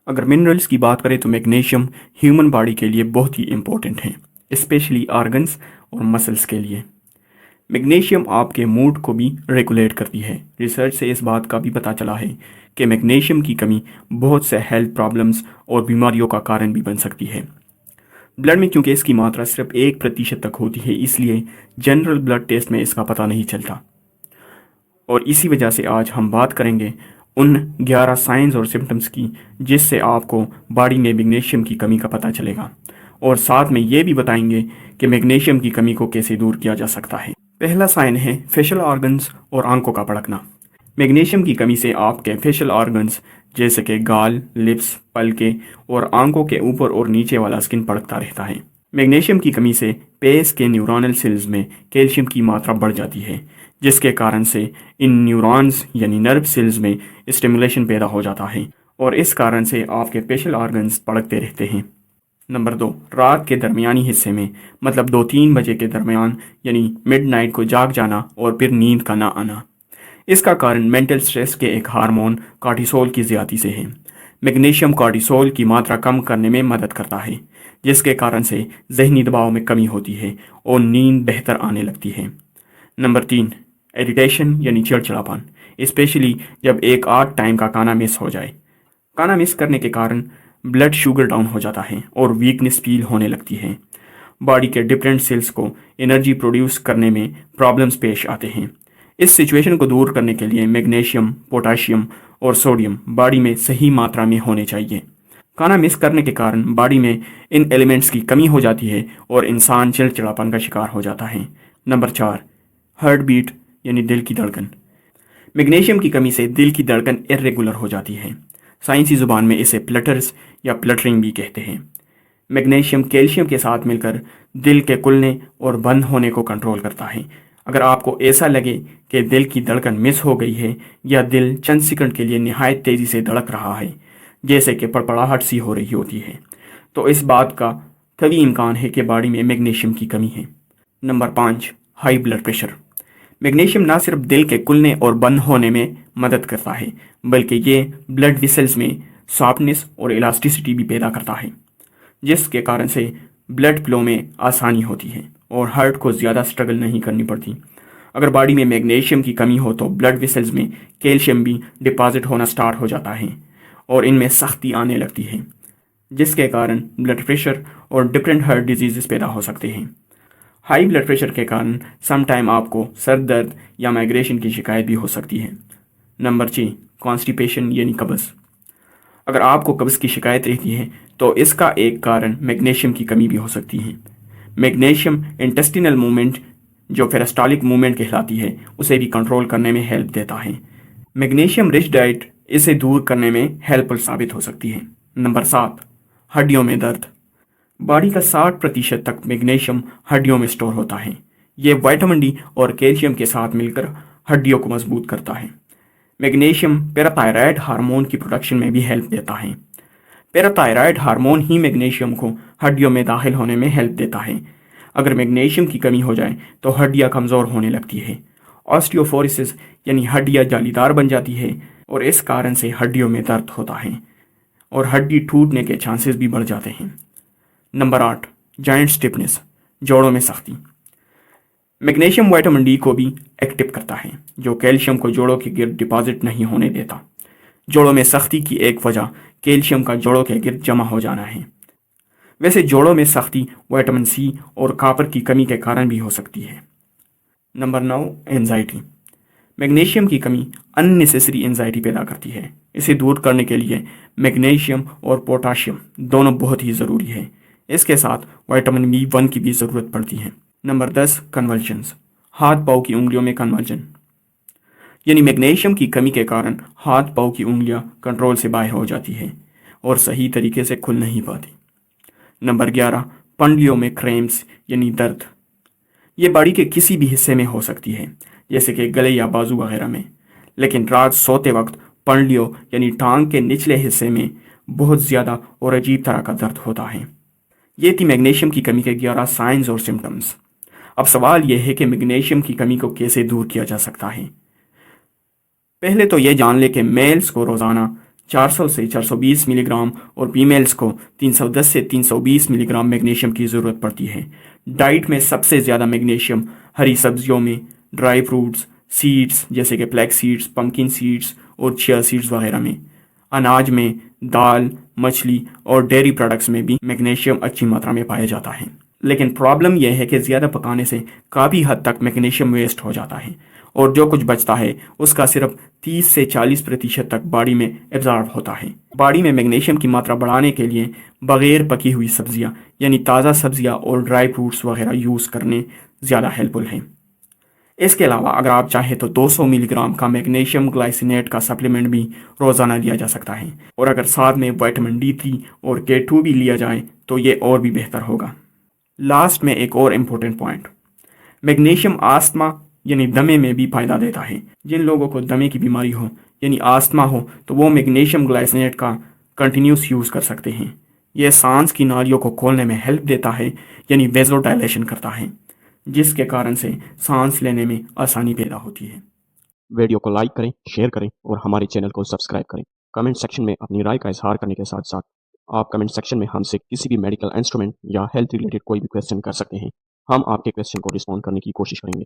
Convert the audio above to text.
अगर मिनरल्स की बात करें तो मैग्नीशियम ह्यूमन बॉडी के लिए बहुत ही इम्पोर्टेंट है, स्पेशली ऑर्गन्स और मसल्स के लिए। मैग्नीशियम आपके मूड को भी रेगुलेट करती है। रिसर्च से इस बात का भी पता चला है कि मैग्नीशियम की कमी बहुत से हेल्थ प्रॉब्लम्स और बीमारियों का कारण भी बन सकती है। ब्लड में क्योंकि इसकी मात्रा सिर्फ 1% तक होती है, इसलिए जनरल ब्लड टेस्ट में इसका पता नहीं चलता। और इसी वजह से आज हम बात करेंगे उन 11 साइंस और सिम्टम्स की जिससे आपको बॉडी में मैग्नीशियम की कमी का पता चलेगा, और साथ में ये भी बताएंगे कि मैग्नीशियम की कमी को कैसे दूर किया जा सकता है। पहला साइन है फेशियल ऑर्गन्स और आंखों का भड़कना। मैग्नीशियम की कमी से आपके फेशियल ऑर्गन्स जैसे कि गाल, लिप्स, पलके और आंखों के ऊपर और नीचे वाला स्किन भड़कता रहता है। मैग्नीशियम की कमी से पेस के न्यूरॉनल सेल्स में कैल्शियम की मात्रा बढ़ जाती है, जिसके कारण से इन न्यूरॉन्स यानी नर्व सेल्स में स्टिमुलेशन पैदा हो जाता है और इस कारण से आपके फेशियल ऑर्गन्स भड़कते रहते हैं। नंबर 2, रात के दरमियानी हिस्से में मतलब 2-3 बजे के दरमियान यानी मिडनाइट को जाग जाना और फिर नींद का ना आना। इसका कारण मेंटल स्ट्रेस के एक हार्मोन कॉर्टिसोल की ज़्यादती से है। मैग्नीशियम कॉर्टिसोल की मात्रा कम करने में मदद करता है, जिसके कारण से जहनी दबाव में कमी होती है और नींद बेहतर आने लगती है। नंबर 3, इरिटेशन यानी चिड़चिड़ापन, स्पेशली जब एक आध टाइम का खाना मिस हो जाए। खाना मिस करने के कारण ब्लड शुगर डाउन हो जाता है और वीकनेस फील होने लगती है। बॉडी के डिफरेंट सेल्स को एनर्जी प्रोड्यूस करने में प्रॉब्लम्स पेश आते हैं। इस सिचुएशन को दूर करने के लिए मैग्नीशियम, पोटाशियम और सोडियम बॉडी में सही मात्रा में होने चाहिए। खाना मिस करने के कारण बॉडी में इन एलिमेंट्स की कमी हो जाती है और इंसान चिड़चिड़ापन का शिकार हो जाता है। नंबर 4, हार्ट बीट यानी दिल की धड़कन। मैग्नीशियम की कमी से दिल की धड़कन इरेगुलर हो जाती है। साइंसी ज़ुबान में इसे प्लटर्स या प्लटरिंग भी कहते हैं। मैग्नीशियम कैल्शियम के साथ मिलकर दिल के खुलने और बंद होने को कंट्रोल करता है। अगर आपको ऐसा लगे कि दिल की धड़कन मिस हो गई है या दिल चंद सेकंड के लिए निहायत तेज़ी से धड़क रहा है, जैसे कि पड़पड़ाहट सी हो रही होती है, तो इस बात का कभी इम्कान है कि बॉडी में मैग्नीशियम की कमी है। Number 5, high blood pressure. Magnesium ना सिर्फ दिल के खुलने और बंद होने में मदद करता है, बल्कि ये ब्लड वेसल्स में सॉफ्टनेस और इलास्टिसिटी भी पैदा करता है, जिसके कारण से ब्लड फ्लो में आसानी होती है और हार्ट को ज़्यादा स्ट्रगल नहीं करनी पड़ती। अगर बॉडी में मैग्नीशियम की कमी हो तो ब्लड वेसल्स में कैल्शियम भी डिपॉजिट होना स्टार्ट हो जाता है और इनमें सख्ती आने लगती है, जिसके कारण ब्लड प्रेशर और डिफरेंट हार्ट डिजीज़ पैदा हो सकते हैं। हाई ब्लड प्रेशर के कारण समटाइम आपको सर दर्द या माइग्रेशन की शिकायत भी हो सकती है। नंबर 6, कॉन्स्टिपेशन यानी कब्ज़। अगर आपको कब्ज़ की शिकायत रहती है तो इसका एक कारण मैग्नीशियम की कमी भी हो सकती है। मैग्नीशियम इंटेस्टिनल मूवमेंट जो पेरिस्टालिक मूवमेंट कहलाती है उसे भी कंट्रोल करने में हेल्प देता है। मैग्नीशियम रिच डाइट इसे दूर करने में हेल्पफुल साबित हो सकती है। नंबर 7, हड्डियों में दर्द। बॉडी का 60% तक मैग्नीशियम हड्डियों में स्टोर होता है। ये विटामिन डी और कैल्शियम के साथ मिलकर हड्डियों को मजबूत करता है। मैग्नीशियम पैराथायराइड हार्मोन की प्रोडक्शन में भी हेल्प देता है। पैराथायराइड हार्मोन ही मैग्नीशियम को हड्डियों में दाखिल होने में हेल्प देता है। अगर मैग्नीशियम की कमी हो जाए तो हड्डियाँ कमज़ोर होने लगती है। ऑस्टियोफोरोसिस यानी हड्डियाँ जालीदार बन जाती है और इस कारण से हड्डियों में दर्द होता है और हड्डी टूटने के चांसेस भी बढ़ जाते हैं। नंबर 8, जॉइंट स्टिफनेस, जोड़ों में सख्ती। मैग्नीशियम विटामिन डी को भी एक्टिव करता है, जो कैल्शियम को जोड़ों के गिर्द डिपॉजिट नहीं होने देता। जोड़ों में सख्ती की एक वजह कैल्शियम का जोड़ों के गिर्द जमा हो जाना है। वैसे जोड़ों में सख्ती विटामिन सी और कॉपर की कमी के कारण भी हो सकती है। Number 9, anxiety. मैग्नीशियम की कमी अननेसेसरी एंजाइटी पैदा करती है। इसे दूर करने के लिए मैग्नीशियम और पोटाशियम दोनों बहुत ही ज़रूरी है। इसके साथ विटामिन B1 की भी ज़रूरत पड़ती है। नंबर 10, कन्वल्शंस, हाथ पाँव की उंगलियों में कन्वर्जन, यानी मैग्नीशियम की कमी के कारण हाथ पाँव की उंगलियां कंट्रोल से बाहर हो जाती है और सही तरीके से खुल नहीं पाती। नंबर 11, पंडलियों में क्रैम्प्स यानी दर्द। ये बॉडी के किसी भी हिस्से में हो सकती है, जैसे कि गले या बाजू वगैरह में, लेकिन रात सोते वक्त पंडलियों यानी टांग के निचले हिस्से में बहुत ज़्यादा और अजीब तरह का दर्द होता है। ये थी मैग्नीशियम की कमी के 11 साइंस और सिम्टम्स। अब सवाल यह है कि मैग्नीशियम की कमी को कैसे दूर किया जा सकता है। पहले तो ये जान ले कि मेल्स को रोज़ाना 400 से 420 मिलीग्राम और फीमेल्स को 310 से 320 मिलीग्राम मैग्नीशियम की ज़रूरत पड़ती है। डाइट में सबसे ज़्यादा मैग्नीशियम हरी सब्जियों में, ड्राई फ्रूट्स, सीड्स जैसे कि फ्लैक्स सीड्स, पम्पकिन सीड्स और चिया सीड्स वगैरह में, अनाज में, दाल, मछली और डेयरी प्रोडक्ट्स में भी मैग्नीशियम अच्छी मात्रा में पाया जाता है। लेकिन प्रॉब्लम यह है कि ज़्यादा पकाने से काफ़ी हद तक मैग्नीशियम वेस्ट हो जाता है और जो कुछ बचता है उसका सिर्फ 30 से 40% तक बॉडी में एब्जॉर्ब होता है। बॉडी में मैग्नीशियम की मात्रा बढ़ाने के लिए बग़ैर पकी हुई सब्जियां यानी ताज़ा सब्जियां और ड्राई फ्रूट्स वगैरह यूज़ करने ज़्यादा हेल्पफुल हैं। इसके अलावा अगर आप चाहें तो 200 मिलीग्राम का मैग्नीशियम ग्लाइसिनेट का सप्लीमेंट भी रोज़ाना लिया जा सकता है और अगर साथ में विटामिन D3 और K2 भी लिया जाए तो ये और भी बेहतर होगा। लास्ट में एक और इम्पोर्टेंट पॉइंट, मैग्नीशियम आस्थमा यानी दमे में भी फ़ायदा देता है। जिन लोगों को दमे की बीमारी हो यानी आस्थमा हो तो वो मैग्नीशियम ग्लाइसिनेट का कंटिन्यूस यूज़ कर सकते हैं। यह सांस की नालियों को खोलने में हेल्प देता है यानी वेज़ोडाइलेशन करता है, जिसके कारण से सांस लेने में आसानी पैदा होती है। वीडियो को लाइक करें, शेयर करें और हमारे चैनल को सब्सक्राइब करें। कमेंट सेक्शन में अपनी राय का इजहार करने के साथ साथ आप कमेंट सेक्शन में हमसे किसी भी मेडिकल इंस्ट्रूमेंट या हेल्थ रिलेटेड कोई भी क्वेश्चन कर सकते हैं। हम आपके क्वेश्चन को रिस्पॉन्ड करने की कोशिश करेंगे।